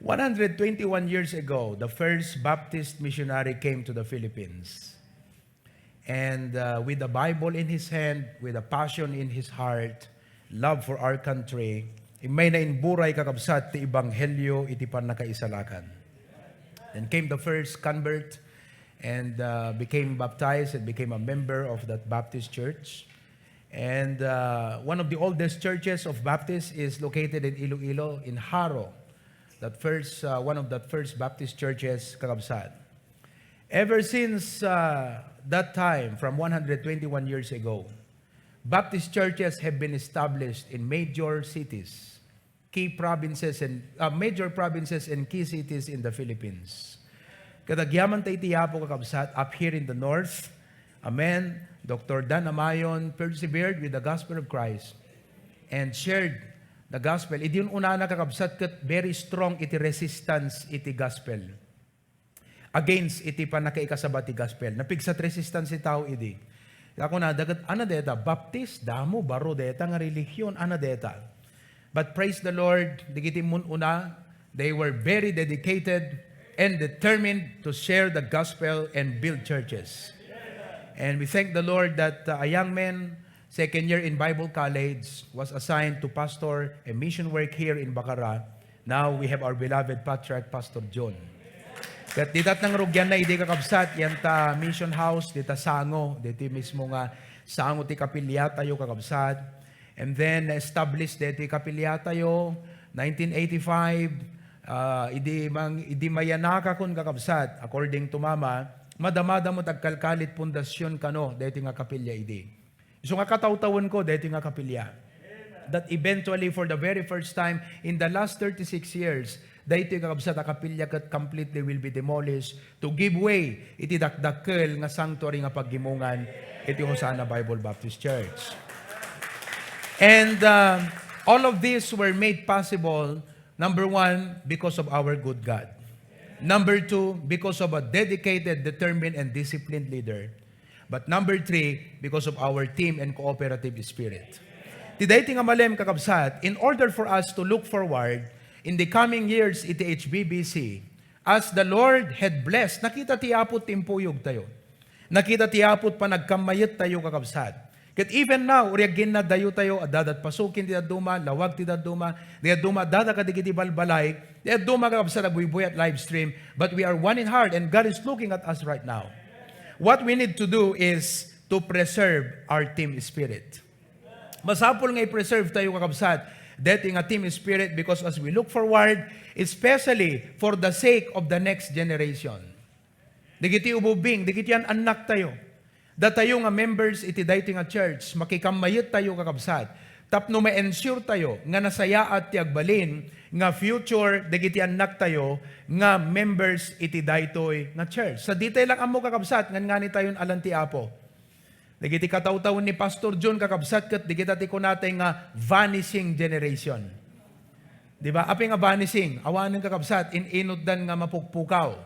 121 years ago, the first Baptist missionary came to the Philippines. And with the Bible in his hand, with a passion in his heart, love for our country, may nainburay kakabsat ti Ebanghelyo iti panakaisalakan. Then came the first convert and became baptized and became a member of that Baptist church. And one of the oldest churches of Baptist is located in Iloilo, in Haro. One of the first Baptist churches, kakabsat. Ever since that time, from 121 years ago, Baptist churches have been established in major cities, major provinces and key cities in the Philippines. Kadagyaman tayo tiyapo kakabsat up here in the north. Amen. Dr. Dan Amayon persevered with the gospel of Christ and shared the gospel. Iti yun una na kakabsat kat very strong iti resistance iti gospel. Against iti panakaikasabat iti gospel. Napigsat resistance iti tao iti. Ako na, dagat, deta, Baptist, damo, baro deta, nga religion, deta. But praise the Lord, digiti mun una, they were very dedicated and determined to share the gospel and build churches. And we thank the Lord that a young man, second year in Bible college, was assigned to pastor a mission work here in Bacarra. Now we have our beloved patriarch, Pastor John. Kat ditat nang rugyan na hindi kakabsat, yan ta mission house, dita sango, diti mismo nga sango ti kapilya tayo kakabsat. And then established diti kapilya tayo, 1985, idi mayanaka kun kakabsat, according to mama, madamada mo tagkalkalit pundasyon kano, diti nga kapilya idi. So nga katawtawan ko, dito nga kapilya. That eventually, for the very first time, in the last 36 years, dito nga kabsat a kapilya kat completely will be demolished to give way iti dakdakkel nga sanctuary nga paggimungan iti Hosanna Bible Baptist Church. And all of these were made possible, number one, because of our good God. Number two, because of a dedicated, determined, and disciplined leader. But number three, because of our team and cooperative spirit. Tiday nga malem kakabsat, in order for us to look forward in the coming years iti HBBC, as the Lord had blessed, nakita tiyapot timpuyog tayo. Nakita tiyapot pa nagkamayat tayo kakabsat. Kat even now, uriyagin na dayo tayo, adadat pasukin ti daduma, lawag ti daduma, dada kadigiti balbalay, di daduma kakabsat agbuibuy at live stream, but we are one in heart and God is looking at us right now. What we need to do is to preserve our team spirit. Masapol nga i-preserve tayo kakabsat, deti nga team spirit, because as we look forward, especially for the sake of the next generation. Digiti ububing, digiti yan anak tayo. Da tayo nga members iti dati nga church, makikamayit tayo kakabsat. Tapno ma-ensure tayo nga nasaya at tiagbalin nga future digiti anak tayo nga members iti daytoy nga church. Sa detail lang amo kakabsat nga ni tayon alanti apo. Digiti kataw-taw ni Pastor John kakabsat ket digiti ti kunatay nga vanishing generation. Di ba? Api nga vanishing, awanen kakabsat inoddan nga mapukpukaw.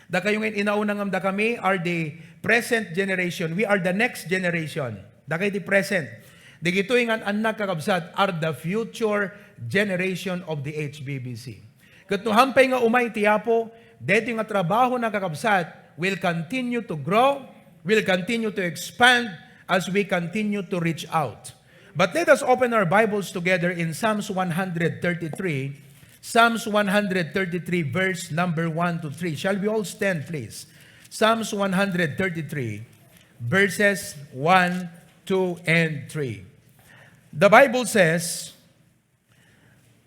Da kayong inaunang amda kami are the present generation. We are the next generation. Da kayo the present. Digitoy nga anak kakabsat are the future generation of the HBBC. Kat no hampay nga umay tiyapo, dito nga trabaho na kakabsat will continue to grow, will continue to expand as we continue to reach out. But let us open our Bibles together in Psalms 133. Psalms 133 verse number 1 to 3. Shall we all stand please? Psalms 133 verses 1, 2, and 3. The Bible says,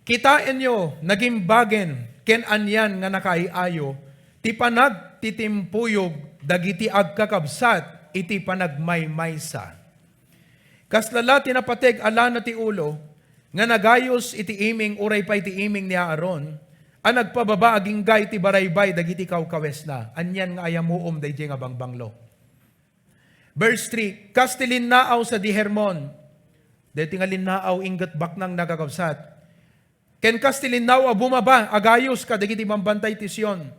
kitain nyo, naging bagen, ken anyan nga nakaiayo, ti panag titimpuyog, dagiti agkakabsat, iti panagmaymaysa. Kaslala tinapateg ala na ti ulo, nga nagayos iti iming, uray pa iti iming ni Aaron, ang nagpababa aging gay ti baraybay, dagiti kawkawes na, anyan nga ayamuom, dayjay nga bangbanglo. Verse 3, kastilin naaw sa di Hermon, dahil tingalin naaw ingat baknang nagakabsat. Ken kastilin naaw bumaba, agayos ka, dagiti mambantay ti Sion.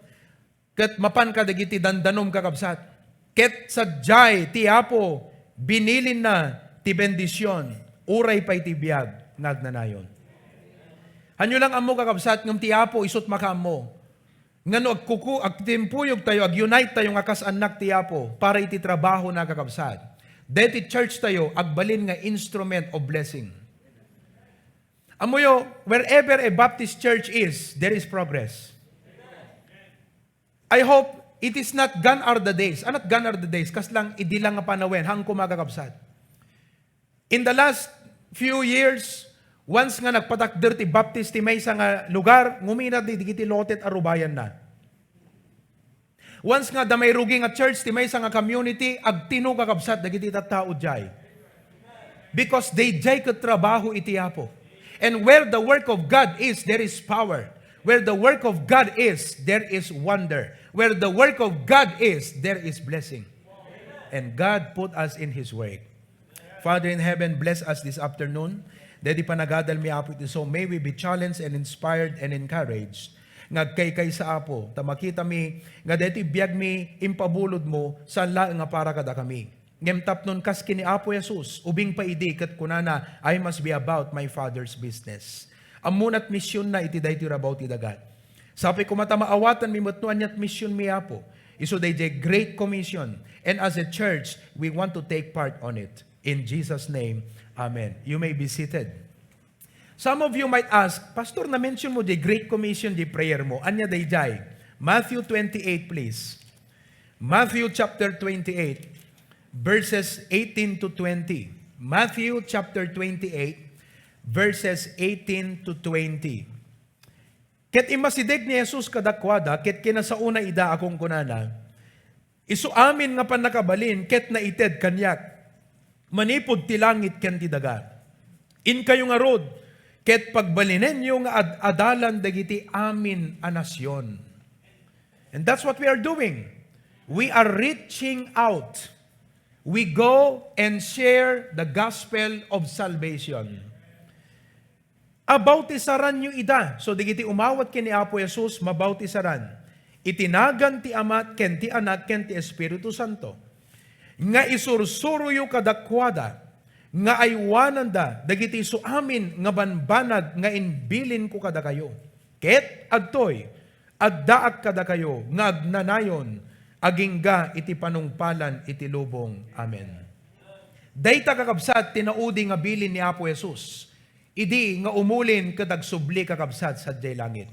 Ket mapan ka, dagiti dandanom kakabsat. Ket sadyay, ti Apo, binilin na ti bendisyon, uray pa'y ti biyag, nagnanayon. Hanyo lang amo kakabsat, ngam tiapo, isot makamo. Nga no, agtimpuyog tayo, ag-unite tayo nga kas anak tiapo, para iti trabaho na kakabsat. Deti church tayo, agbalin nga instrument of blessing. Amoyo, wherever a Baptist church is, there is progress. I hope it is not gone are the days. Anat gone are the days, kas lang idilang nga panawen, hang kumagakabsat. In the last few years, once nga nagpatakder ti Baptist ti may nga lugar, ngumina di digiti lotet arubayan na. Once nga da may rugi nga church ti may nga community, agtino kakabsat dagiti tattao jay. Because they jay katrabaho iti apo. And where the work of God is, there is power. Where the work of God is, there is wonder. Where the work of God is, there is blessing. And God put us in His work. Father in heaven, bless us this afternoon. Dedi panagadal mi apo iti, so may we be challenged and inspired and encouraged. Ngagkay sa apo, tamakita mi, nga deti biyag mi impabulod mo, saan lang nga para kada kami. Ngem tapnon kas kini Apo Jesus, ubing paidi ket kunana, I must be about my Father's business. Amunat misyon na iti dayti rabaw ti dagat. Sapi ko matamaawatan mi mutnuan yat misyon mi Apo. Iso day great commission. And as a church, we want to take part on it. In Jesus' name, Amen. You may be seated. Some of you might ask, Pastor, na-mention mo the Great Commission, the prayer mo. Anya day jay? Matthew 28, please. Matthew chapter 28, verses 18 to 20. Matthew chapter 28, verses 18 to 20. Ket imasidig ni Jesus kadakwada, ket kinasauna ida akong kunana, isu amin nga panakabalin, ket na ited kanyak, manipod ti langit ken ti daga. In kayo nga rod, ket pagbalinen yung adalan dagiti amin a nasyon. And that's what we are doing. We are reaching out. We go and share the gospel of salvation. Abautisaran nyo ida. So digiti umawat kini Apo Jesus, mabautisaran. Itinagan ti Ama, ken ti Anak, ken ti Espiritu Santo. Nga isursuro yu kadakwada, nga aywananda, dagiti so amin nga banbanag, nga inbilin ko kada kayo. Ket adtoy, addaak kada kayo, nga agnanayon, agingga iti panungpalan iti lubong. Amen. Dayta kakabsat, tinaudi nga bilin ni Apo Jesus. Idi nga umulin kadagsubli kakabsat sa jay langit.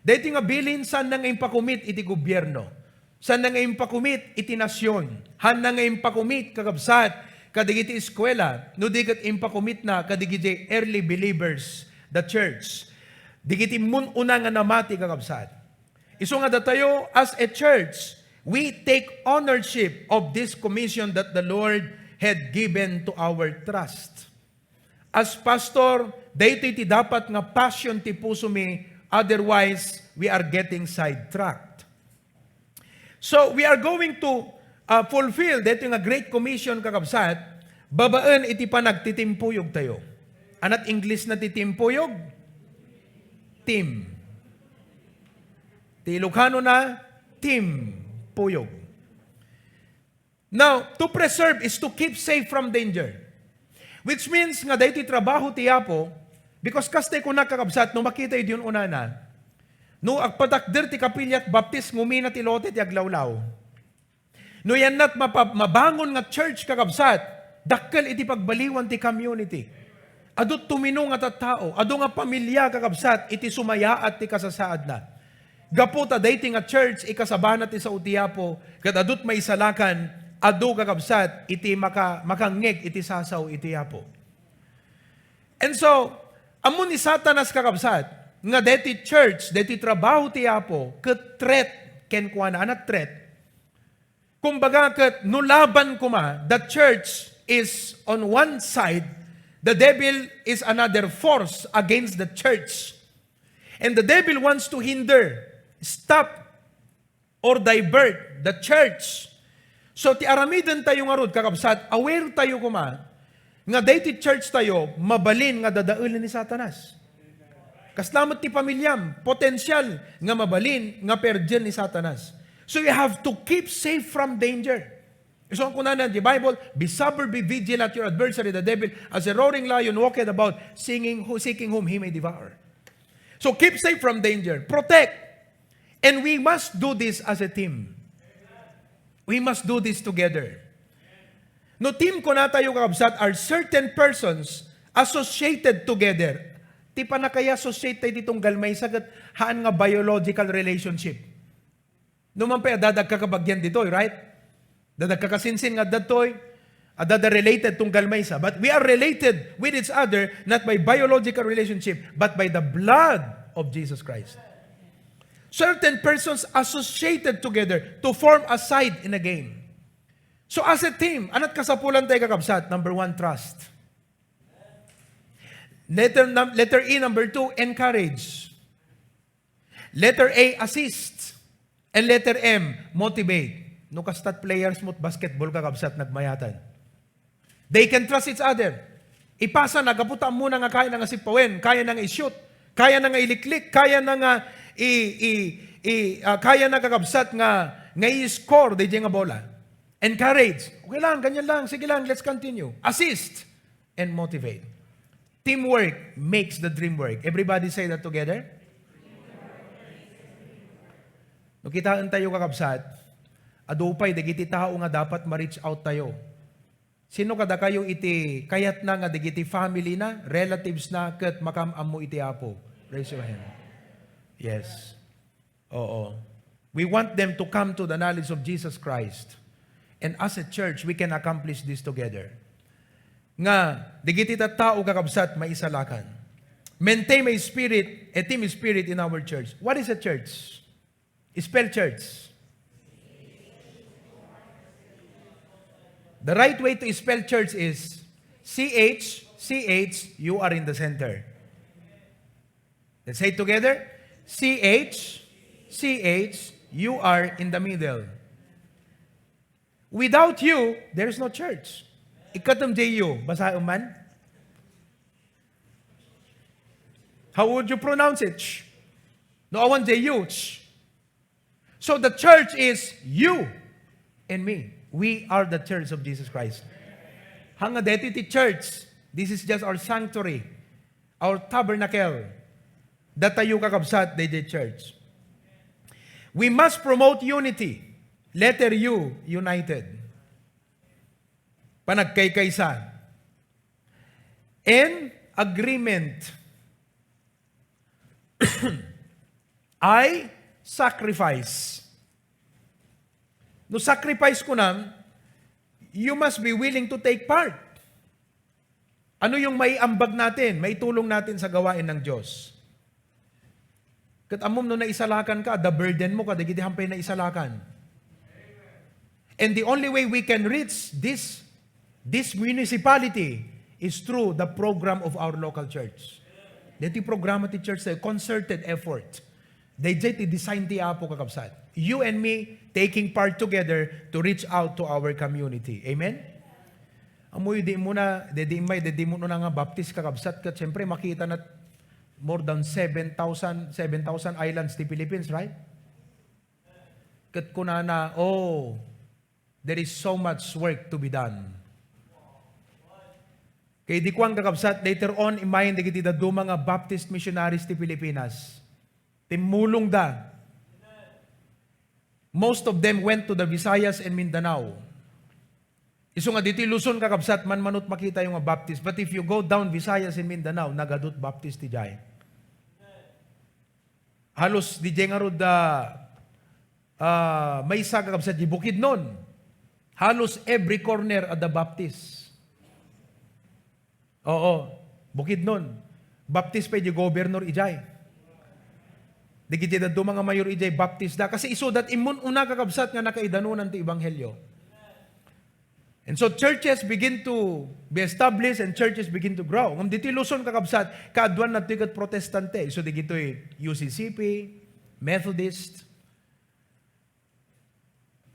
Dayta nga bilin saan na nga impakumit iti gobyerno. Saan na nga impakumit iti nasyon. Han na nga impakumit kakabsat kadigiti eskwela. No digat impakumit na kadigiti early believers, the church. Digiti mununa nga namati kakabsat. Iso nga datayo as a church, we take ownership of this commission that the Lord had given to our trust. As pastor, dayto iti dapat nga passion ti puso mi, otherwise we are getting sidetracked. So we are going to fulfill dayto nga great commission kakabsat, babaan iti panagtitimpuyog tayo. Anat English na titimpuyog? Team. Ti Ilocano na team. Puyog. Now, to preserve is to keep safe from danger. Which means nga dahito trabaho ti Apo, because kastay ko nakakabsat, no makita yun una na, no agpadakder ti kapilyat baptis, ngumina ti lote ti aglawlaw. No yan nat mabangon nga church kakabsat, dakkel iti pagbaliwan ti community. Adot tumino nga tattao, ado nga pamilya kakabsat, iti sumaya at ti kasasaad na. Gaputa dating nga church ikasabana ti sa utiapo ket adut may salakan adu kakabsat iti makangeg iti sasaw iti apo. And so amon ni Satanas kakabsat nga deti church deti trabaho ti apo ket threat ken kuana anak threat. Kumbaga ket nulaban kuma, the church is on one side, the devil is another force against the church. And the devil wants to hinder, stop or divert the church. So ti aramidan tayo nga rod kakabsat, aware tayo kuma nga dayti church tayo mabalin nga dadaulin ni Satanas. Kaslamot ti pamilyam, potensyal nga mabalin nga perjen ni Satanas. So you have to keep safe from danger. So ang kunanan the Bible, be sober, be vigilant, your adversary the devil as a roaring lion walketh about seeking whom he may devour. So keep safe from danger. Protect. And we must do this as a team. We must do this together. No team ko na tayo kakabsat are certain persons associated together. Ti pa na kaya associate tayo ditong galmay sagat haan nga biological relationship. Numan pa dadag kakabagyan ditoy, right? Dadag kakasinsin nga datoy, adada related tong galmaysa. But we are related with each other not by biological relationship, but by the blood of Jesus Christ. Certain persons associated together to form a side in a game. So as a team, anat kasapulan tayo kakabsat? Number 1, trust. Letter E, number 2, encourage. Letter A, assist. And letter M, motivate. No kastat players mo basketball kakabsat nagmayatan. They can trust each other. Ipasa na, gaputa mo na nga kaya na nga sipawin, kaya na nga i-shoot, kaya na nga iliklik, kaya na nga kaya na kakabsat nga i-score, di nga bola. Encourage. Okay lang, ganyan lang, sige lang, let's continue. Assist and motivate. Teamwork makes the dream work. Everybody say that together. Nukitaan tayo kakabsat, adupay, digiti tao nga dapat ma-reach out tayo. Sino kada kayo iti, kayat na nga digiti family na, relatives na, kat makamam mo iti apo. Raise your hand. Yes. Oo. We want them to come to the knowledge of Jesus Christ. And as a church, we can accomplish this together. Nga, digiti tao kakabsat, maisalakan. Maintain a spirit, a team spirit in our church. What is a church? Spell church. The right way to spell church is CH, you are in the center. Let's say it together. CH, you are in the middle. Without you, there is no church. Ikatom JU, basa man? How would you pronounce it? No, I want JU. So the church is you and me. We are the church of Jesus Christ. Hanga deputy church, this is just our sanctuary, our tabernacle. Datayo kakabsat, they did church. We must promote unity. Letter U, united. Panagkay-kaysa. And agreement. I sacrifice. No sacrifice ko na, you must be willing to take part. Ano yung may ambag natin, may tulong natin sa gawain ng Diyos? Kat amom no naisalakan ka, the burden mo ka, dagiti hampay na isalakan. And the only way we can reach this municipality is through the program of our local church. Dito programa ti church ay concerted effort. They design ti apo kakabsat. You and me taking part together to reach out to our community. Amen? Amoy di mo na nga baptist kakabsat kat siyempre makita na more than 7,000 islands ti Philippines, right? Kat kunana, there is so much work to be done. Kaya di ko ang kakabsat, later on, imayin di kita do mga Baptist missionaries ti Pilipinas. Timulong da. Most of them went to the Visayas and Mindanao. Iso nga dito Luzon kakabsat, manot makita yung mga Baptist. But if you go down Visayas and Mindanao, nagadut Baptist ti jay. Halos di jay nga ro may isa kakabsat di bukid nun. Halos every corner at the Baptist. Oo, bukid nun. Baptist pa di governor ijay. Di kita do mga mayor ijay Baptist da. Kasi iso that imun una kakabsat nga nakaidanunan ti Ebanghelyo. And so churches begin to be established and churches begin to grow. Ngam dito Luzon kakabsat, kaadwan na tigat protestante. So di gito UCCP, Methodist.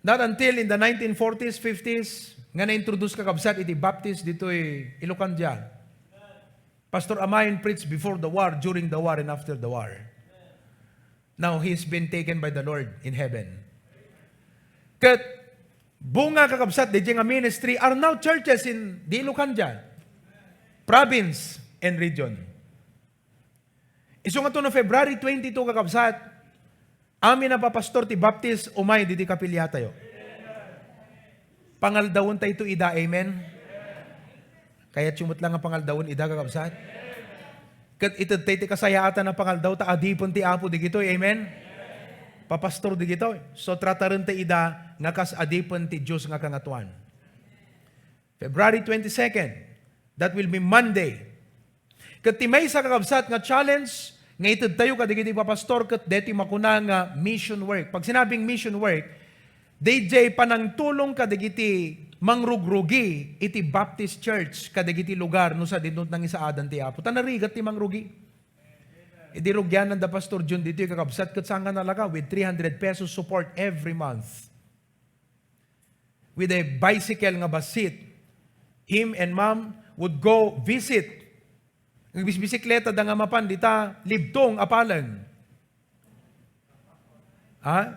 Not until in the 1940s, 50s, nga na-introduce kakabsat iti Baptist dito Ilocano. Pastor Amayon preached before the war, during the war, and after the war. Now, he's been taken by the Lord in heaven. Kat, bunga kakabsat, di nga ministry, are now churches in the Ilocano province and region. Iso nga to no February 22 kakabsat, amin na papastor ti Baptist, umay, didi kapilya tayo. Pangaldawon tayo ito ida, amen? Kaya tsumot lang ang pangaldawon ida kakabsat. Kat itad tayo ti kasayaatan ng pangaldaw, ta adipon ti apo di gito, amen? Papastor di gito. So trataran tayo ida, nga kas adipon ti Diyos nga kangatuan. February 22nd, that will be Monday. Kat ti may sa kakabsat nga challenge, nga itad tayo kadigiti papastor, kat deti makuna nga mission work. Pag sinabing mission work, DJ panang tulong kadigiti mangrugrugi iti Baptist Church kadigiti lugar no sa dinot nang isaadan ti Apo. Tanarigat ti mangrugi. Idi rugyanan da Pastor John dito yung kakabsat kat saan nga nalaga with 300 pesos support every month. With a bicycle nga basit. Him and mom would go visit. Ang bisikleta da nga mapan dita libtong apalan.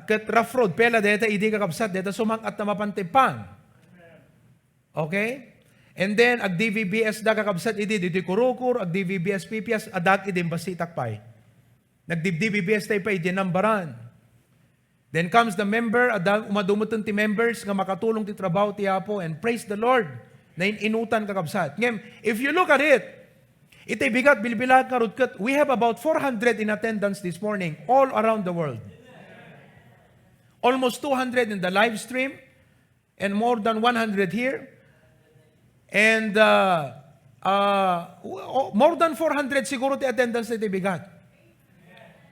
Kat rough road, pela deta idi kakabsat, deta sumangat na mapantipang. Okay? And then, ag DVBS da kakabsat, idi kurukur, ag DVBS PPS, adag idi basitak pa'y. Nag-DVBS tayo pa, idi nambaran. Then comes the member, adag umadumutan ti members, nga makatulong ti trabaho ti Apo, and praise the Lord, na inutan kakabsat. Ngem, if you look at it, itay bigat, bilbilat karutkat, we have about 400 in attendance this morning, all around the world. Almost 200 in the live stream and more than 100 here. And more than 400 siguro the attendance na bigat.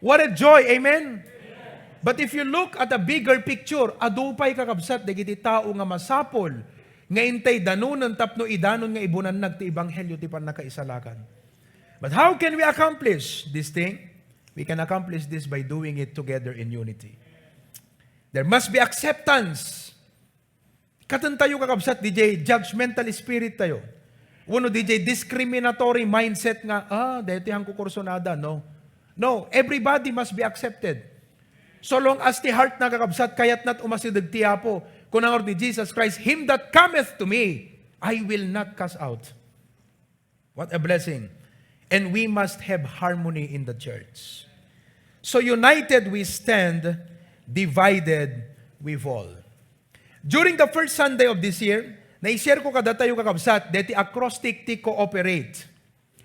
What a joy, amen? But if you look at a bigger picture, adupay kakabsat, dagiti tao nga masapol, nga intay danunan tapno idanon nga ibunan nagti ibanghelyo ti panakaisalakan. But how can we accomplish this thing? We can accomplish this by doing it together in unity. There must be acceptance. Katan tayo kakabsat, DJ, judgmental spirit tayo. Uno, DJ, discriminatory mindset nga, deti hang kukursonada. No. No, everybody must be accepted. So long as the heart na kakabsat, kayat nat umasidag ti Apo, kunang ni Jesus Christ, Him that cometh to me, I will not cast out. What a blessing. And we must have harmony in the church. So united we stand, divided we fall. During the first Sunday of this year, na-share ko kada tayo kakabsat, deti acrostic ti cooperate.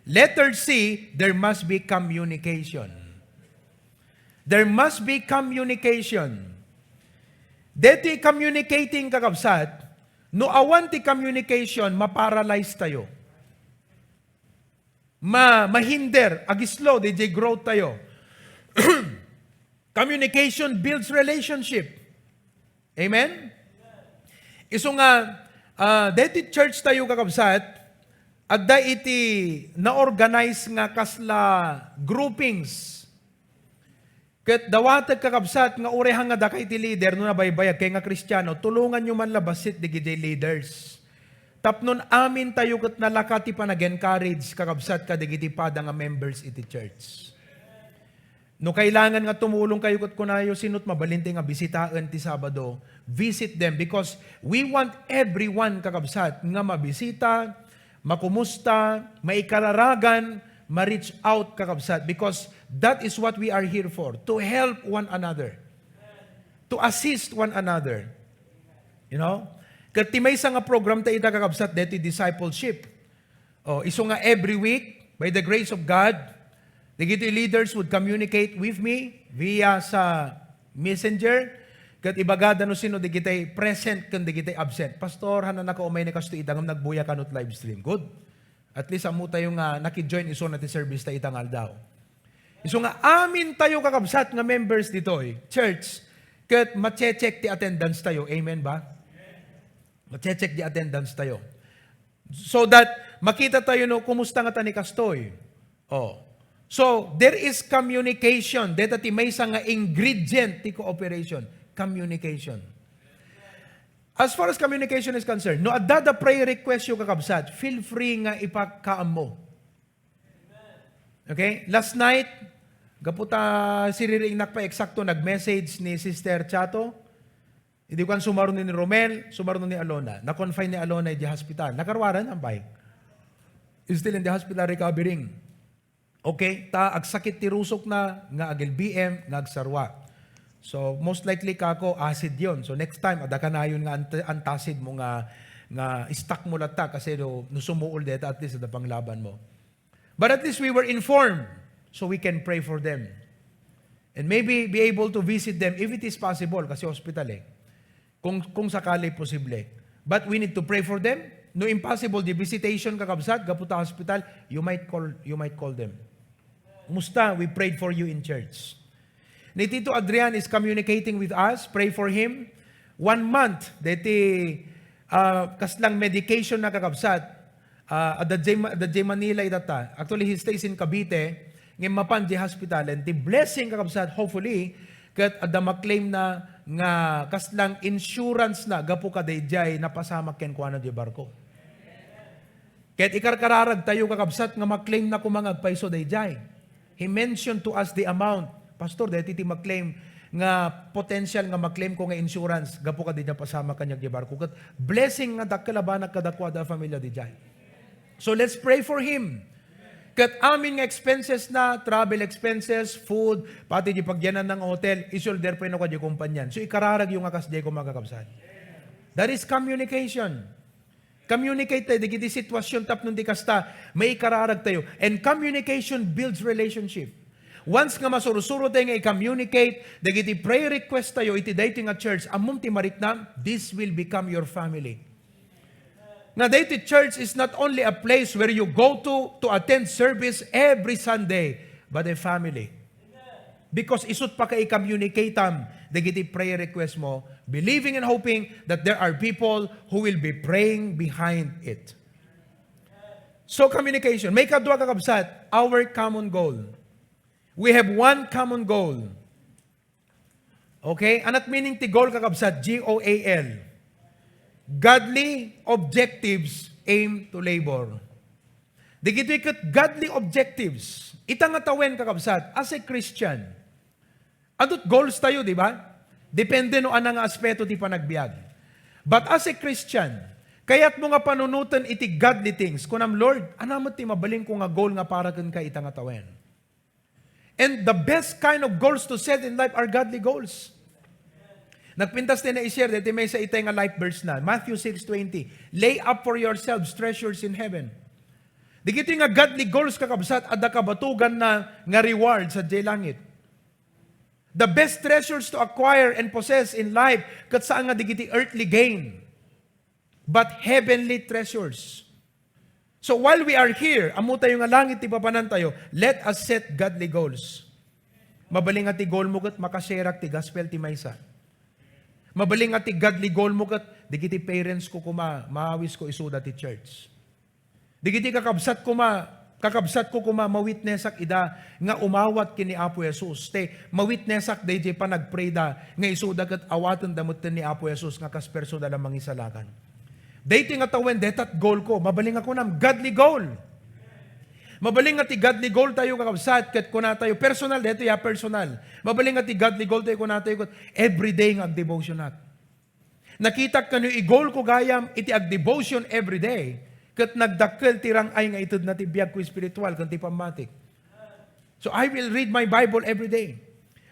Letter C, there must be communication. There must be communication. Deti communicating kakabsat, no awan ti communication, maparalyze tayo. Mahinder, agislo, DJ growth tayo. Communication builds relationship. Amen? Iso nga, deti church tayo kakabsat, adda iti na-organize nga kasla groupings. Ket dawatag kakabsat nga urehang nga da kay iti leader no nabaybayag kay nga Kristiyano, tulungan nyo man labasit di gidi leaders. Tapnon amin tayo ket nalaka ti panag-encourage kakabsat kadigiti pada nga members iti church. No kailangan nga tumulong kayo ket kunayo sinot mabalinte nga bisitaan ti Sabado, visit them because we want everyone kakabsat nga mabisita, makumusta, maikararagan, ma-reach out kakabsat because that is what we are here for, to help one another, to assist one another. You know? Ket ti maysa nga program ta ita kakabsat deti discipleship. Iso nga every week by the grace of God, the leaders would communicate with me via sa messenger. Kat ibagada no sino digitay present kan digitay absent. Pastor, hanan ako umay ni kasto itangam nagbuya kanot live stream. Good. At least amu tayo nga naki-join iso na ti service ta itangal daw. Iso nga amin tayo kakabsat nga members dito church. Kat ma-check ti attendance tayo. Amen ba? Ma-check di attendance tayo. So that makita tayo no kumusta nga tani kastoy. So, there is communication. Deta ti may nga ingredient ti cooperation. Communication. As far as communication is concerned, no adada prayer request yung kakabsat, feel free nga ipakaam mo. Okay? Last night, gaputa siriring nakpa eksakto nag-message ni Sister Chato. Hindi ko sumaron ni Romel, sumaron ni Alona. Na-confine ni Alona di hospital. Nakarwaran ang bike. Is still in the hospital recovering. Okay, ta agsakit ti rusok na nga agil BM nga agsarwa. So most likely kako acid yon. So next time ada ka na yun nga antacid mo nga stuck mo lata kasi no sumuol deta at least sa panglaban mo. But at least we were informed so we can pray for them. And maybe be able to visit them if it is possible kasi hospital eh. Kung sakali posible. But we need to pray for them. No impossible the visitation kakabsat gaputa hospital, you might call them. Musta, we prayed for you in church. Ni Tito Adrian is communicating with us. Pray for him. 1 month, deti kaslang medication na kakabsat. The Manila itata. Actually, he stays in Cavite. Ngayon mapan di hospital. And the blessing kakabsat, hopefully, kat ada maklaim na nga kaslang insurance na gapu ka dayjay napasama ken kuana di barko. Ket ikarkararag tayo kakabsat nga maklaim na kumangag paiso dayjay. He mentioned to us the amount. Pastor, dahil ti maklaim nga potential nga maklaim ko nga insurance, gapo ka din na pasama kanyag di barko. Kat blessing nga dakalabanak kadakwa da familia di jay. So let's pray for him. Kat amin nga expenses na, travel expenses, food, pati di pagyanan ng hotel, isolder pa yun ako di kumpanyan. So ikararag yung akas di ko magkakabsat. That is communication. Communicate tayo, digiti sitwasyon tap nung di kasta, may ikararag tayo. And communication builds relationship. Once nga masurusuro tayo nga i-communicate, digiti prayer request tayo, iti dating at church, among ti mariknam, this will become your family. Nga dating church is not only a place where you go to attend service every Sunday, but a family. Because isut pa ka i-communicate am, digiti prayer request mo, believing and hoping that there are people who will be praying behind it. So communication, may kadwa kakabsat, our common goal. We have one common goal. Okay? Anat meaning ti goal kakabsat, G-O-A-L. Godly objectives aim to labor. Digito ikat godly objectives. Itang atawen kakabsat, as a Christian, adot goals tayo, di ba? Depende no anang aspeto ti panagbiag. But as a Christian, kaya't mo nga panunutan iti godly things. Kunam, Lord, anamot ti mabaling ko nga goal nga para kan ka itang atawen. And the best kind of goals to set in life are godly goals. Nagpintas din na i-share, dito may sa itay nga life verse na. Matthew 6:20. Lay up for yourselves treasures in heaven. Digito nga godly goals kakabsat, adda kabatugan na nga reward sa langit. The best treasures to acquire and possess in life, kat saan nga digiti earthly gain, but heavenly treasures. So while we are here, amo tayo nga langit ti papanan tayo, let us set godly goals. Mabaling nga ti goal mo kat makaserak ti gospel ti maysa. Mabaling nga ti godly goal mo kat digiti parents ko maawis ko isuda ti church. Digiti kakabsat ko mawitnessak ida nga umawat kini Apo Jesus. Mawitnessak day pa nagpray da nga isuda kat awatan damot ni Apo Jesus nga kas personal ang mangisalakan. Dating nga tawen detat goal ko, mabaling ako nam godly goal. Mabaling nga ti godly goal tayo kakabsat kat kuna tayo personal deto ya personal. Mabaling nga ti godly goal tayo kuna tayo kat everyday nga devotion at. Nakita kanyo i-goal ko gayam iti ag devotion everyday. Kat nagdakkel tirang ay nga itod na ti biyag ko spiritual kanti pamatik. So I will read my Bible every day.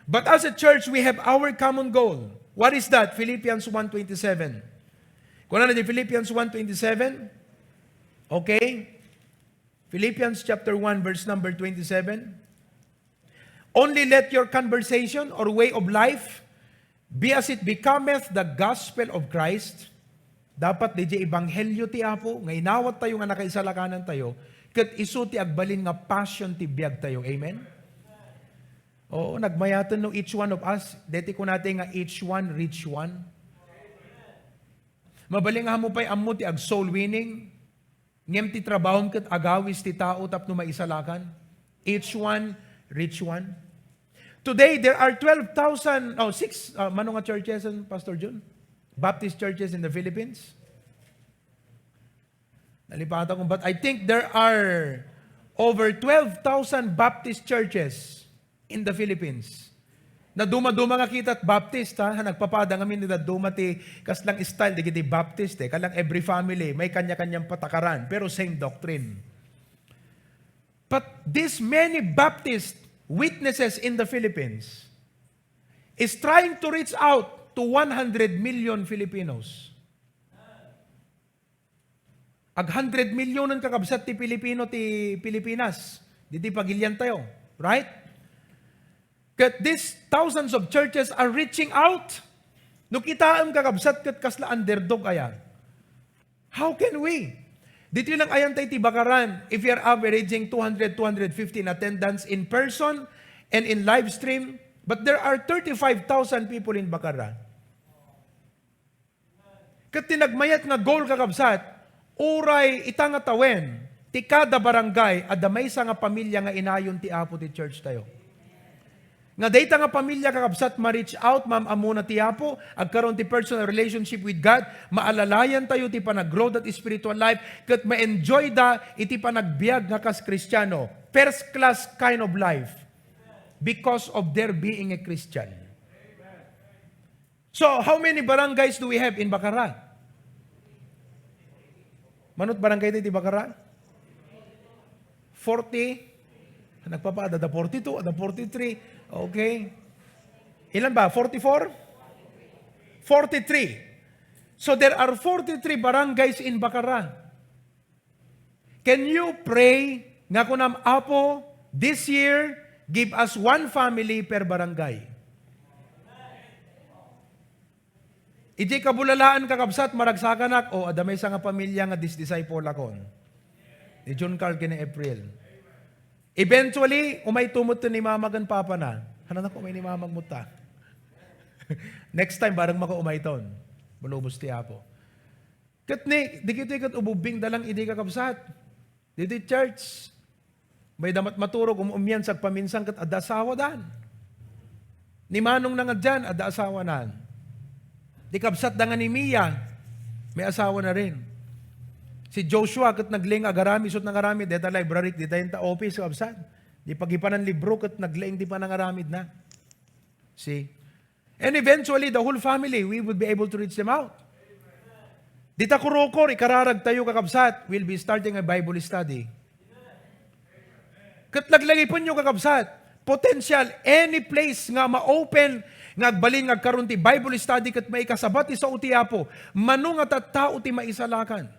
But as a church, we have our common goal. What is that? Philippians 1:27. Kung ano di Philippians 1:27? Okay? Philippians chapter 1 verse number 27. Only let your conversation or way of life be as it becometh the gospel of Christ. Dapat di ebanghelyo ti Apo, nga inawat tayo nga nakaisalakanan tayo, kat isu ti agbalin nga passion ti biag tayo. Amen? Oo, nagmayatan no each one of us, deti ko natin nga each one reach one. Mabaling nga mo pa'y ammo ti ag soul winning, ngem ti trabahon kat agawis ti tao tapno maisalakan. Each one reach one. Today, there are 6 manong nga churches, Pastor John? Baptist churches in the Philippines. Nalipatan ko, but I think there are over 12,000 Baptist churches in the Philippines. Na duma-duma nga kita at Baptist, ha? Nagpapada nga min na duma ti kaslang style, di kiti Baptist, eh. Kalang every family, may kanya-kanyang patakaran, pero same doctrine. But these many Baptist witnesses in the Philippines is trying to reach out to 100 million Filipinos. Ag 100 million ang kakabsat ti Pilipino ti Pilipinas. Diti pagilyan tayo. Right? Kat these thousands of churches are reaching out. No kita ang kakabsat kat kasla underdog kaya. How can we? Dito lang ayan tayo ti Bacarran, if you're averaging 200, 250 in attendance in person and in live stream, but there are 35,000 people in Bacarra. Kat tinagmayat nga goal kakabsat, uray itangatawen, ti kada barangay, adamay sa nga pamilya nga inayon ti Apo ti church tayo. Nga data nga pamilya kakabsat ma-reach out, ma'am amuna ti Apo, agkaroon ti personal relationship with God, maalalayan tayo ti panag-grow that spiritual life, kat ma-enjoy da iti panagbiag nga kas Kristiyano. First class kind of life because of their being a Christian. So, how many barangays do we have in Bacarra? Manot barangay ti Bacarra? 40? Nagpapaada, 42, 43. Okay. Ilan ba? 44? 43. So there are 43 barangays in Bacarra. Can you pray nga kunam Apo, this year, give us one family per barangay? Iti kabulalaan kakabsat, maragsakanak, o adamay sa nga pamilya nga disciple akon. Ni John Carl kini April. Eventually, umay tumot ni mama gan papa na. Hanan ako, umay ni mamag muta. Next time, barang maka-umay ton. Malubos ti Apo. Katni, di kito ikat ububing dalang idi kakabsat. Dito church. May damat maturog, umyan sa paminsang kat adasawa dan. Ni manong na nga dyan, adasawa nan. Di kabsat da nga ni Mia, may asawa na rin. Si Joshua kat nagling agarami, sut nangaramid, deta library, deta yung office, kabsat. Di pagipanan libro kat nagling, di pa nangaramid na. See? And eventually, the whole family, we would be able to reach them out. Dita kurokor, ikararag tayo kakabsat, we'll be starting a Bible study. Kat naglagay po nyo kakabsat, potential, any place nga ma-open, nga agbalin nga karon ti Bible study kat may kasabat isa uti Apo, manong at tao ti maisalakan.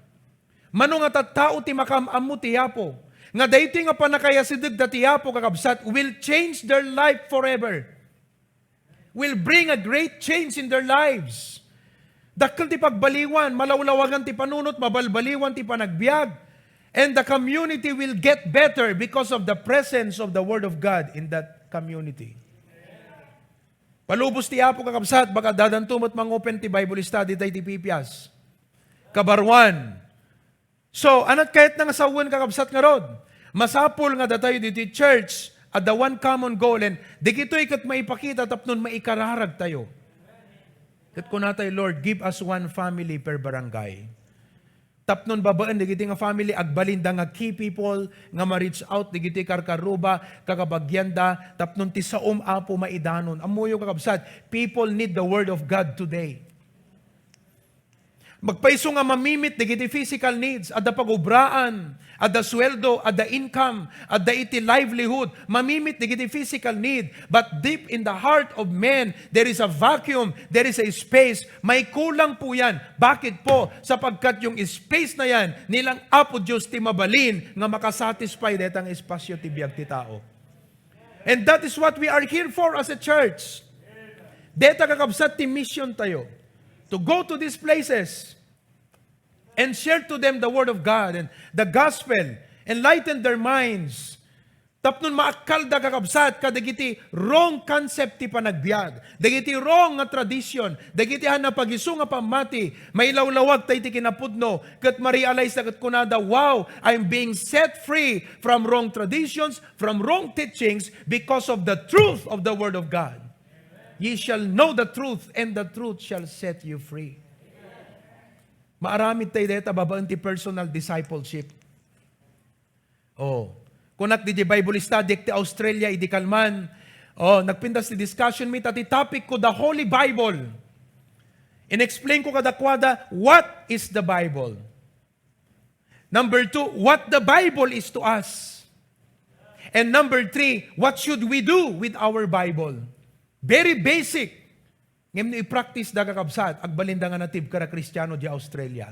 Manong at tao ti makamamu ti Apo. Nga dayto nga panakayasidig da ti Apo kakabsat will change their life forever. Will bring a great change in their lives. Dakkel ti pagbaliwan, malawlawagan ti panunot, mabalbaliwan ti panagbiag. And the community will get better because of the presence of the Word of God in that community. Palubos ti Apo kakabsat, baka dadantumot mang-open ti Bible study tayo ti Pipias. Kabarwan. So, anat kahit nang asawan kakabsat nga rod, masapul nga datayo dito church at the one common goal and di kito'y kat maipakita tapnon maikararag tayo. Kat kuna tayo, Lord, give us one family per barangay. Tapnon babaan, di kiti nga family, agbalinda nga key people, nga ma-reach out, di kiti karkaruba, kakabagyanda, tapnon ti saum Apo maidanon. Amuyo kakabsat, people need the Word of God today. Magpaiso nga mamimit, di kiti physical needs, at da pagubraan, at da sweldo, at da income, at da iti livelihood, mamimit, di kiti physical need. But deep in the heart of men, there is a vacuum, there is a space. May kulang po yan. Bakit po? Sapagkat yung space na yan, nilang Apo Diyos ti mabalin, nga makasatisfy detang espasyo ti biyag ti tao. And that is what we are here for as a church. Deta kakabsat ti mission tayo. To go to these places and share to them the Word of God and the Gospel, enlighten their minds. Tapnon maakal da kakabsat, kadagiti wrong concept ti panagbiag, dagiti wrong nga tradition, dagiti na pagisu nga pamati, mailawlawag tayo ti kinapudno, kat ma-realize na kat kunada, wow, I'm being set free from wrong traditions, from wrong teachings, because of the truth of the Word of God. Ye shall know the truth, and the truth shall set you free. Maaramid tayo dito, babaan ti personal discipleship. Kunak di Bible study, ti Australia, idi kalman. Nagpindas ti discussion meet, at topic ko, the Holy Bible. In-explain ko kadakwada, what is the Bible? Number 2, what the Bible is to us. And number 3, what should we do with our Bible? Very basic. Ngayon i-practice da kakabsat, agbalinda nga natib kara Kristiyano di Australia.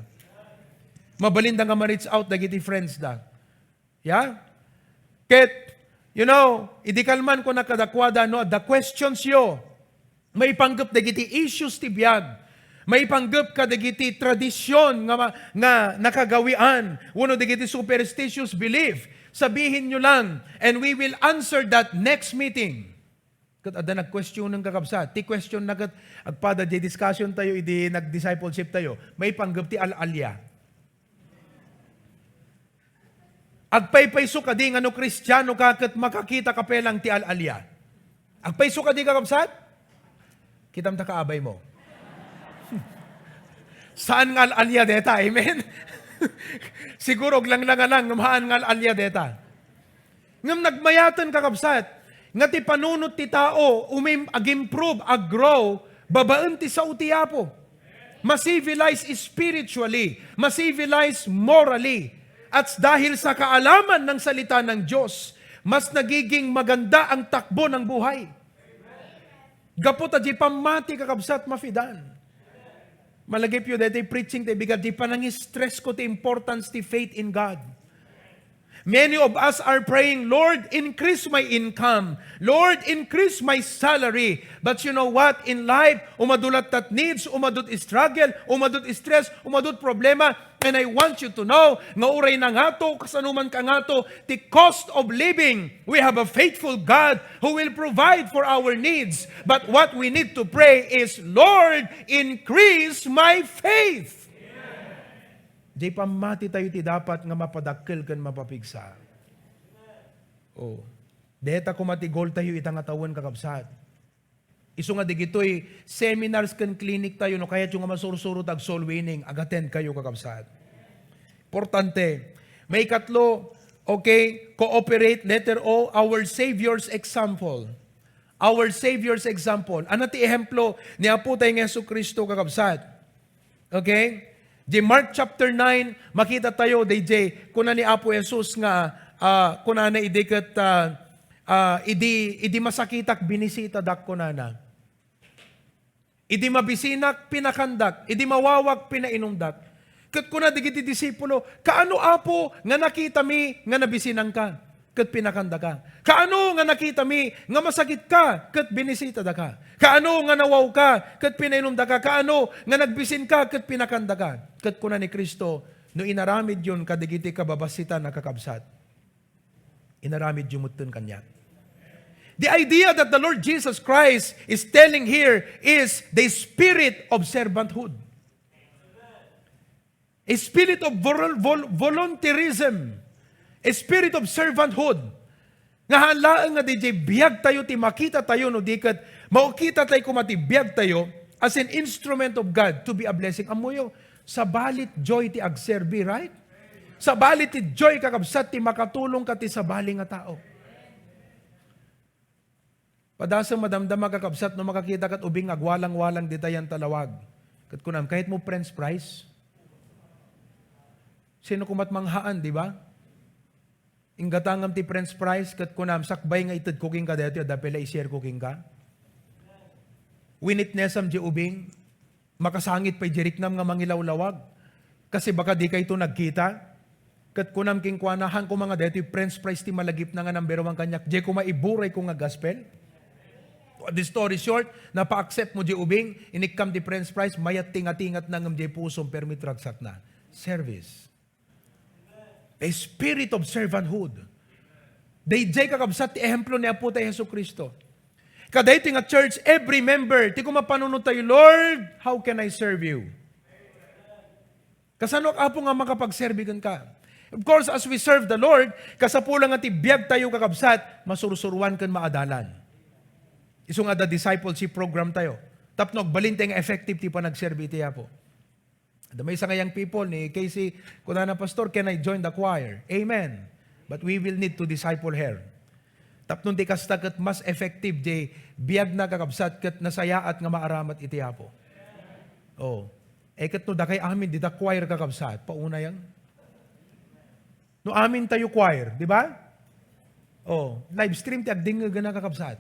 Mabalinda nga ma-reach out dagiti friends da. Yeah? Ket, idikalman ko nakadakwada, the questions yo, may panggap dagiti issues ti biyag. May panggap ka dagiti tradisyon nga nakagawian. Uno dagiti superstitious belief. Sabihin nyo lang, and we will answer that next meeting. Kat ada nag-question ng kakabsat. Ti question na kat, agpada di discussion tayo, idi nag-discipleship tayo. May panggap ti al-alya. Agpaypayso ka di nga no Kristiyano ka kat makakita ka pelang ti al-alya. Agpayso ka di kakabsat? Kitam ta kaabay mo. Saan nga al-alya deta? Amen? Siguro lang maan nga al-alya deta. Ngam nagmayatan kakabsat, nga ti panunot ti tao, ag-improve, ag-grow, babaan ti sa utiapo. Masivilize spiritually, masivilize morally. At dahil sa kaalaman ng salita ng Diyos, mas nagiging maganda ang takbo ng buhay. Gapot di pamati kakabsat mafidan. Malagip yun, dahil preaching tayo, bigat di pa stress ko the importance the faith in God. Many of us are praying, Lord, increase my income. Lord, increase my salary. But you know what? In life, umadulat that needs, umadut struggle, umadut stress, umadut problema. And I want you to know, nga uray na nga to, kasanuman ka nga to, the cost of living. We have a faithful God who will provide for our needs. But what we need to pray is, Lord, increase my faith. Di pamati tayo ti dapat nga mapadakkel kan mapapigsa. Oh. Deta kumatigol tayo itang atawan kakabsat. Isu nga digitoy seminars kan clinic tayo no kaya yung nga masursuro tag soul winning, agaten kayo kakabsat. Importante. May katlo, okay, cooperate, letter O, our Savior's example. Our Savior's example. Ano ti ehemplo ni Apo tayo ng Jesucristo kakabsat? Okay? Di Mark chapter 9, makita tayo, DJ, kuna ni Apo Jesus nga, kuna na idikat, idi masakitak binisita dak kuna na. Idi mabisinak pinakandak, idi mawawak pinainumdak. Kat kuna digiti disipulo, kaano Apo nga nakita mi nga nabisinang ka? Kat pinakanda ka. Kaano nga nakita mi nga masakit ka? Kat binisita da ka. Kaano nga nawaw ka? Kat pinainom da ka. Kaano nga nagbisin ka? Kat pinakanda ka. Kat kuna ni Kristo, no inaramid yun kadigiti kababasita na kakabsat. Inaramid yun mutun kanya. The idea that the Lord Jesus Christ is telling here is the spirit of servanthood. A spirit of volunteerism. A spirit of servanthood. Nga halaan nga DJ, biyag tayo, ti makita tayo, no dikat, maukita tayo kumati, biyag tayo, as an instrument of God to be a blessing. Amoyo, sa balit joy ti agserbi, right? Sa balit ti joy kakabsat, ti makatulong ka ti sa bali nga tao. Padasang madamdama kakabsat, no makakita kat ubing agwalang-walang di tayan talawag. Kat kunam, kahit mo French fries, sino kumat manghaan, di ba? Ingatangam ti French fries, kat kunam, sakbay nga itad cooking ka dito, dapila i-share cooking ka. Winitnessam di ubing, makasangit pa jiriknam nga mangilawlawag. Kasi baka di kayo ito nagkita. Kat kunam kingkwanahan ko mga dito, French fries ti malagip na nga ng berowang kanyak, di ko maiburay ko nga gospel. The story short, napa-accept mo di ubing, inikam di French fries, mayat tingat-tingat na ngam di pusong permit ragsat na. Service. A spirit of servanthood. Dayjay kakabsat ti ehemplo ni Apo tayo Jesucristo. Kaday ti nga church, every member, ti ko mapanunod tayo, Lord, how can I serve you? Kasanok Apo nga makapagserbigan ka. Of course, as we serve the Lord, kasapulang nga ti biyag tayo kakabsat, masursuruan kan maadalan. Isu nga the discipleship program tayo. Tapnog, balinte nga effective ti pa nagserbi ti Apo. May isa ngayang people ni Casey, kuna na pastor, can I join the choir? Amen. But we will need to disciple her. Tapnon di kasta kat mas effective di biyag na kakabsat kat nasayaat nga maaramat iti Apo. Oh. Kat no da kay amin di da choir kakabsat. Pauna yan. No amin tayo choir, di ba? Oh, live stream ti agding nga na kakabsat.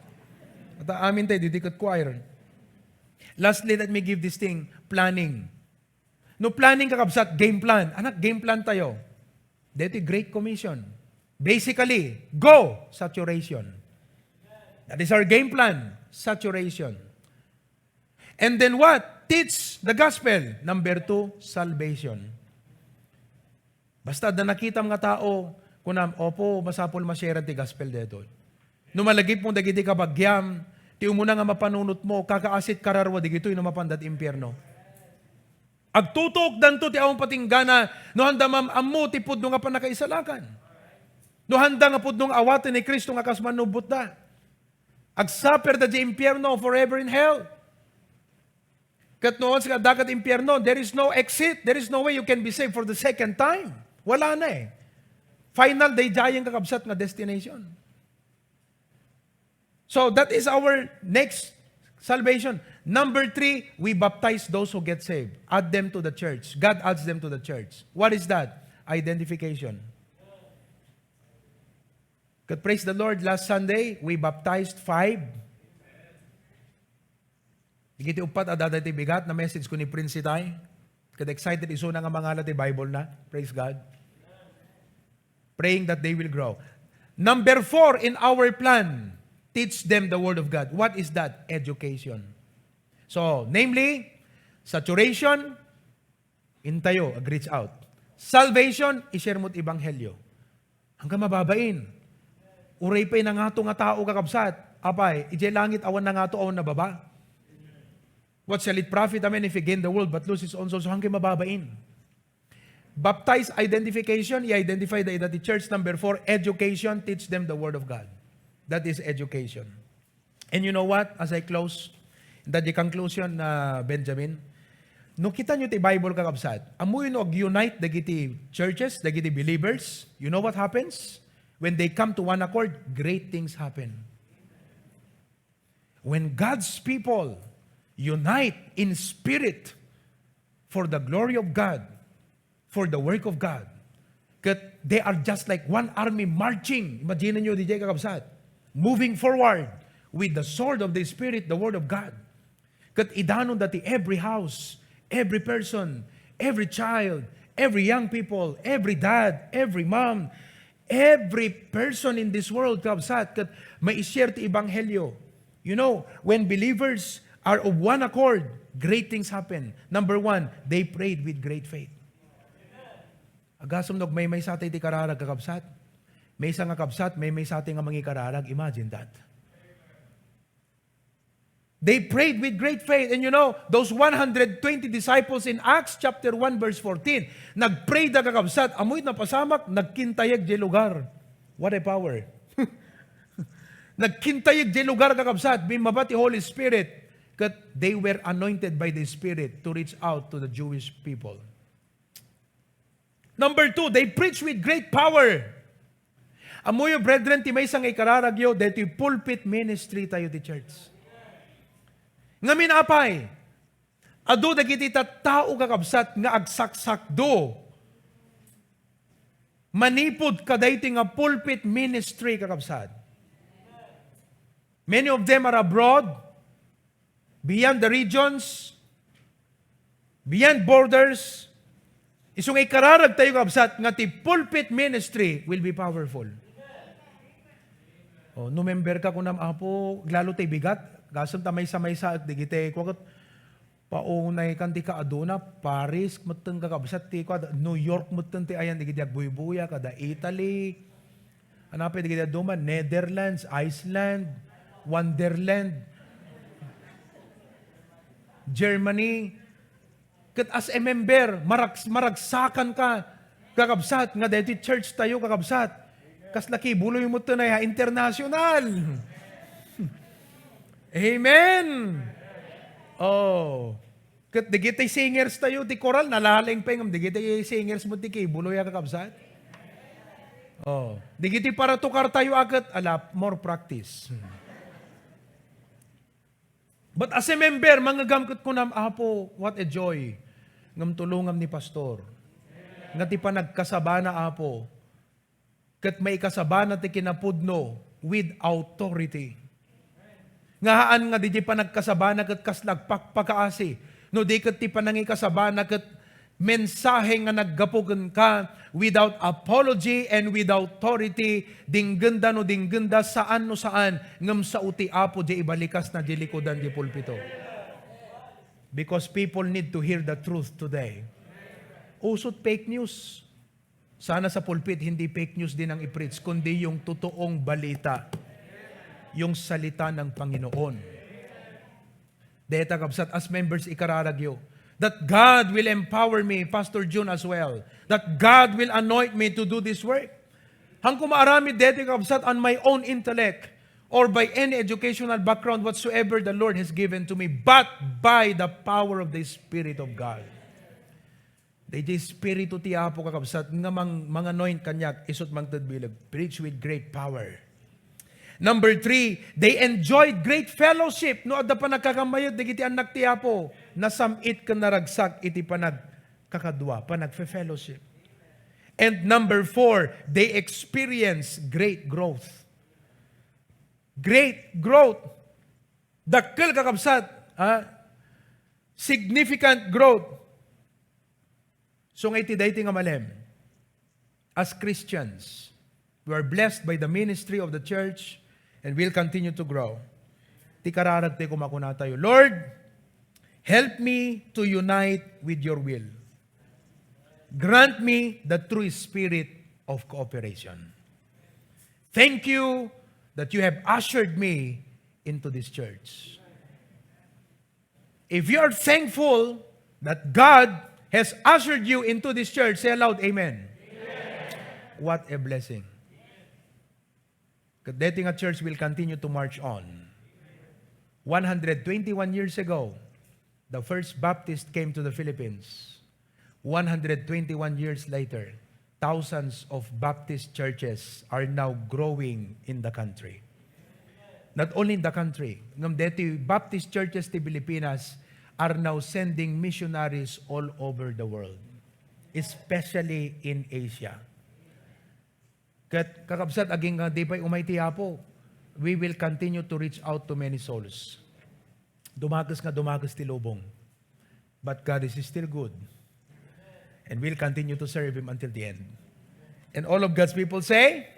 At amin tayo, didikot choir. Lastly, let me give this thing, planning. No planning kakabsat, game plan. Anak, game plan tayo. Dito Great Commission. Basically, go! Saturation. That is our game plan. Saturation. And then what? Teach the gospel. Number 2, salvation. Basta na nakita mga tao, kunam, opo, masapol masyera ti gospel dito. Numalagip mo dagiti kabagyam, ti umuna nga mapanunot mo, kakaasit kararwa, digito yung mapandat impyerno. Agtutok danto ti awang patinggana, no handa amu ti pudno nga panakaisalakan. No handa nga pudno nga awatin ni Kristo nga kasmanubot da. Agsaper da di impyerno forever in hell. Kat noon sa dagat impyerno, there is no exit, there is no way you can be saved for the second time. Wala na eh. Final day jayang kakabsat nga destination. So that is our next salvation. Number 3, we baptize those who get saved. Add them to the church. God adds them to the church. What is that? Identification. God, praise the Lord, last Sunday, we baptized 5. Ikiti upat adaday ti bigat na message ko ni Prince Itay. Kada excited iso na nga mga ti Bible na. Praise God. Praying that they will grow. Number 4 in our plan, teach them the Word of God. What is that? Education. So, namely, saturation, intayo, reach out. Salvation, ishare mo't ibanghelyo. Hanggang mababain. Uray pa'y na nga nga tao kakabsat. Apay, ije langit awan na nga awan na baba. What shall it profit a man if he gain the world but lose his own soul? So hanggang mababain. Baptize identification, i-identify the church. Number 4, education, teach them the Word of God. That is education. And you know what? As I close, that the conclusion na Benjamin, no kita nyo ti Bible kakabsat, amoy no unite dagiti churches, dagiti believers, you know what happens? When they come to one accord, great things happen. When God's people unite in spirit for the glory of God, for the work of God, that they are just like one army marching. Imagine nyo, DJ kakabsat, moving forward with the sword of the Spirit, the Word of God. Kat idanon dati every house, every person, every child, every young people, every dad, every mom, every person in this world, kabsat, kat ma-share ti Ebanghelyo. You know, when believers are of one accord, great things happen. Number 1, they prayed with great faith. Agasom nog may sa ti kararag kakabsat. May isang kakabsat, may sa ti nga mangi kararag. Imagine that. They prayed with great faith. And you know, those 120 disciples in Acts chapter 1 verse 14, nagpray da kakabsat, amoy na pasamak, nagkintayag di lugar. What a power. Nagkintayag di lugar kakabsat, bimabati Holy Spirit, that they were anointed by the Spirit to reach out to the Jewish people. Number 2, they preach with great power. Amoy brethren, ti may isang ikararagyo, dito pulpit ministry tayo ti church. Ngamin apay, adu dagiti tao kakabsat nga agsaksakdo. Manipod kadayti nga pulpit ministry kakabsat. Many of them are abroad, beyond the regions, beyond borders. Isong ikararag tayo kakabsat nga ti pulpit ministry will be powerful. Oh, no member ka kunam apo, lalo tay bigat. Gasam tamay sa digite ko paunay kan ti kaaduna, Paris muteng kakabsat ti New York muteng ti ayan digiti agbuy-buya kada Italy. Anapay digiti aduma Netherlands, Iceland, Wonderland, Germany. Kat as a member, maragsakan ka kakabsat nga deti church tayo kakabsat. Kas laki buloy mo ito na international. Amen. Oh. Kat digitay singers tayo, ti koral, nalaling pengam, digitay singers mo ti buloy kakabsat. Oh. Digiti para tukar tayo agad, more practice. But as a member, mangagamkot ko nam, apo, what a joy. Ngam tulungam ni pastor. Nga ti pa nagkasabana, apo. kat may kasabana ti kinapudno with authority. Ngahaan nga di pa nagkasabana kat kaslagpakpakaasi. No di kat ti panangi kasabana kat mensahe nga naggapugan ka without apology and without authority, dingganda no dingganda saan no saan, ngam sa uti apo di ibalikas na di likodan di pulpito. Because people need to hear the truth today. Usot fake news. Sana sa pulpit hindi fake news din ang i-preach, kundi yung totoong balita. Yung salita ng Panginoon. Deta kabsat, as members ikararagyo, that God will empower me, Pastor June as well, that God will anoint me to do this work. Hang kumaarami deta kabsat on my own intellect or by any educational background whatsoever the Lord has given to me, but by the power of the Spirit of God. The Espiritu ti Apo kakabsat, nga mga anoint kanyak, isot mang tadbilag, preach with great power. Number 3, they enjoyed great fellowship. No, adda pa nagkakamayod, digiti anak ti Apo, nasamit ka naragsak, iti panagkakadwa, panagfe-fellowship. And number 4, they experienced great growth. Great growth. Dakkel kakabsat, significant growth. So nga iti dayti nga malem, as Christians, we are blessed by the ministry of the church, and we'll continue to grow. Ti kararagte kumakuna tayo, Lord, help me to unite with your will. Grant me the true spirit of cooperation. Thank you that you have ushered me into this church. If you are thankful that God has ushered you into this church, say aloud, Amen. Amen. What a blessing. Dating a church will continue to march on. 121 years ago, the first Baptist came to the Philippines. 121 years later, thousands of Baptist churches are now growing in the country. Not only in the country, ngam deti Baptist churches ti Pilipinas are now sending missionaries all over the world, especially in Asia. Kat kakabsat aging di pa'y umayti Apo, we will continue to reach out to many souls. Dumagas ti lubong. But God is still good. And we'll continue to serve Him until the end. And all of God's people say,